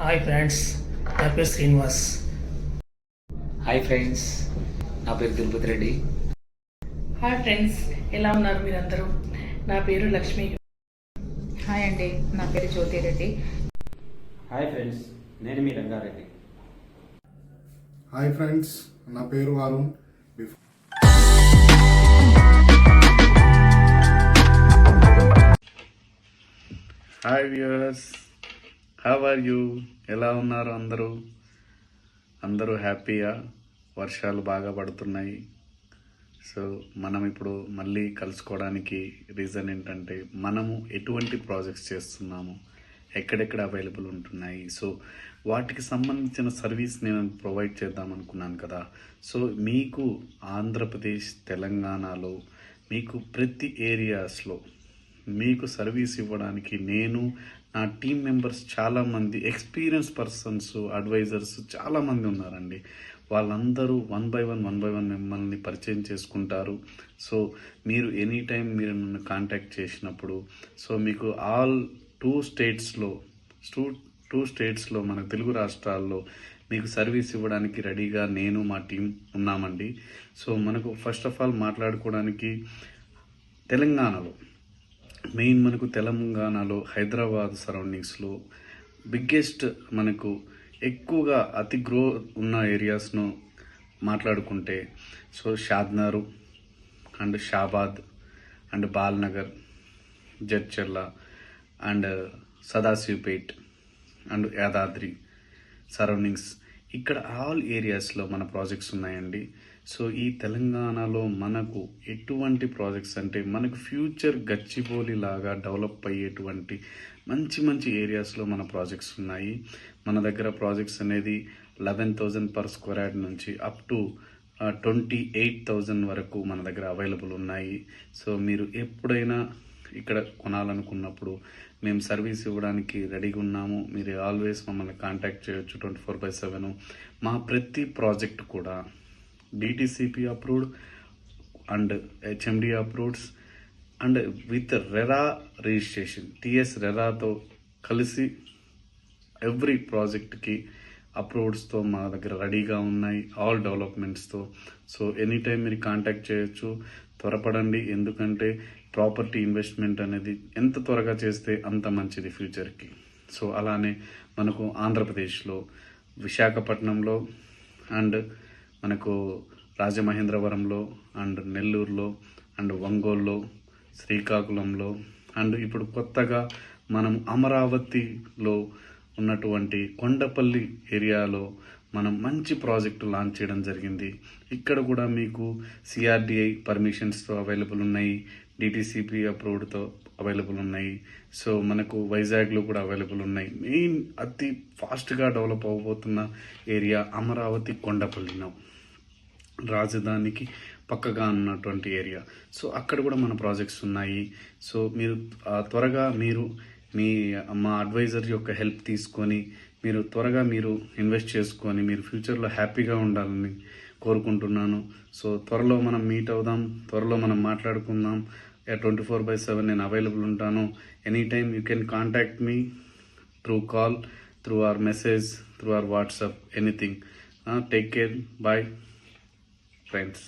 Hi friends, నా పేరు Srinivas. Hi friends, నా పేరు తిరుపతి రెడ్డి. హాయ్ ఫ్రెండ్స్, ఎలా ఉన్నారు మీరందరూ? నా పేరు లక్ష్మి. హాయ్ అండి, నా పేరు జ్యోతి రెడ్డి. హాయ్ ఫ్రెండ్స్, నేను మీ రంగారెడ్డి. హాయ్ ఫ్రెండ్స్, నా పేరు Varun. Hi viewers, how are you? ఎలా ఉన్నారు అందరూ హ్యాపీయా? వర్షాలు బాగా పడుతున్నాయి. సో మనం ఇప్పుడు మళ్ళీ కలుసుకోవడానికి రీజన్ ఏంటంటే మనము ఎటువంటి ప్రాజెక్ట్స్ చేస్తున్నాము, ఎక్కడెక్కడ అవైలబుల్ ఉంటున్నాయి, సో వాటికి సంబంధించిన సర్వీస్ నేను ప్రొవైడ్ చేద్దాం అనుకున్నాను కదా. సో మీకు ఆంధ్రప్రదేశ్, తెలంగాణలో మీకు ప్రతి ఏరియాస్లో మీకు సర్వీస్ ఇవ్వడానికి నేను, నా టీం మెంబర్స్ చాలామంది, ఎక్స్పీరియన్స్ పర్సన్స్, అడ్వైజర్స్ చాలామంది ఉన్నారండి. వాళ్ళందరూ వన్ బై వన్ మిమ్మల్ని పరిచయం చేసుకుంటారు. సో మీరు ఎనీ టైం మీరు నన్ను కాంటాక్ట్ చేసినప్పుడు, సో మీకు ఆల్ టూ స్టేట్స్లో మన తెలుగు రాష్ట్రాల్లో మీకు సర్వీస్ ఇవ్వడానికి రెడీగా నేను, మా టీం ఉన్నామండి. సో మనకు ఫస్ట్ ఆఫ్ ఆల్ మాట్లాడుకోవడానికి తెలంగాణలో మెయిన్, మనకు తెలంగాణలో హైదరాబాద్ సరౌండింగ్స్లో బిగ్గెస్ట్, మనకు ఎక్కువగా అతి గ్రో ఉన్న ఏరియాస్ను మాట్లాడుకుంటే, so Shadnagar and Shabad and Balnagar, Jadcherla and Sadasivpet and Yadadri surroundings, ఇక్కడ ఆల్ ఏరియాస్లో మన ప్రాజెక్ట్స్ ఉన్నాయండి. సో ఈ తెలంగాణలో మనకు ఎటువంటి ప్రాజెక్ట్స్ అంటే మనకు ఫ్యూచర్ గచ్చిబౌలి లాగా డెవలప్ అయ్యేటువంటి మంచి ఏరియాస్లో మన ప్రాజెక్ట్స్ ఉన్నాయి. మన దగ్గర ప్రాజెక్ట్స్ అనేది 11,000 per square యార్డ్ నుంచి అప్ టు 28,000 వరకు మన దగ్గర అవైలబుల్ ఉన్నాయి. సో మీరు ఎప్పుడైనా ఇక్కడ కొనాలనుకున్నప్పుడు మేము సర్వీస్ ఇవ్వడానికి రెడీగా ఉన్నాము. మీరు ఆల్వేస్ మమ్మల్ని కాంటాక్ట్ చేయొచ్చు 24/7. మా ప్రతి ప్రాజెక్ట్ కూడా DTCP approved and HMDA approvals and with RERA registration, TS రెరాతో కలిసి ఎవ్రీ ప్రాజెక్ట్కి అప్రూవ్డ్స్తో మా దగ్గర రెడీగా ఉన్నాయి, ఆల్ డెవలప్మెంట్స్తో. సో ఎనీ టైం మీరు కాంటాక్ట్ చేయొచ్చు. త్వరపడండి, ఎందుకంటే ప్రాపర్టీ ఇన్వెస్ట్మెంట్ అనేది ఎంత త్వరగా చేస్తే అంత మంచిది ఫ్యూచర్కి. సో అలానే మనకు ఆంధ్రప్రదేశ్లో విశాఖపట్నంలో అండ్ మనకు రాజమహేంద్రవరంలో అండ్ నెల్లూరులో అండ్ ఒంగోలులో, శ్రీకాకుళంలో అండ్ ఇప్పుడు కొత్తగా మనం అమరావతిలో ఉన్నటువంటి కొండపల్లి ఏరియాలో మనం మంచి ప్రాజెక్టు లాంచ్ చేయడం జరిగింది. ఇక్కడ కూడా మీకు సిఆర్డిఐ పర్మిషన్స్తో అవైలబుల్ ఉన్నాయి, డిటిసిపి అప్రూవ్డ్తో అవైలబుల్ ఉన్నాయి. సో మనకు వైజాగ్లో కూడా అవైలబుల్ ఉన్నాయి. మెయిన్ అతి ఫాస్ట్గా డెవలప్ అవ్వబోతున్న ఏరియా అమరావతి, కొండపల్లిలో రాజధానికి పక్కగా ఉన్నటువంటి ఏరియా. సో అక్కడ కూడా మన ప్రాజెక్ట్స్ ఉన్నాయి. సో మీరు త్వరగా మా అడ్వైజర్ యొక్క హెల్ప్ తీసుకొని మీరు త్వరగా ఇన్వెస్ట్ చేసుకొని మీరు ఫ్యూచర్లో హ్యాపీగా ఉండాలని కోరుకుంటున్నాను. సో త్వరలో మనం మీట్ అవుదాం, త్వరలో మనం మాట్లాడుకుందాం. 24/7 నేను అవైలబుల్ ఉంటాను. Any time you can contact me through call, through our message, through our WhatsApp, anything. Take care, bye friends.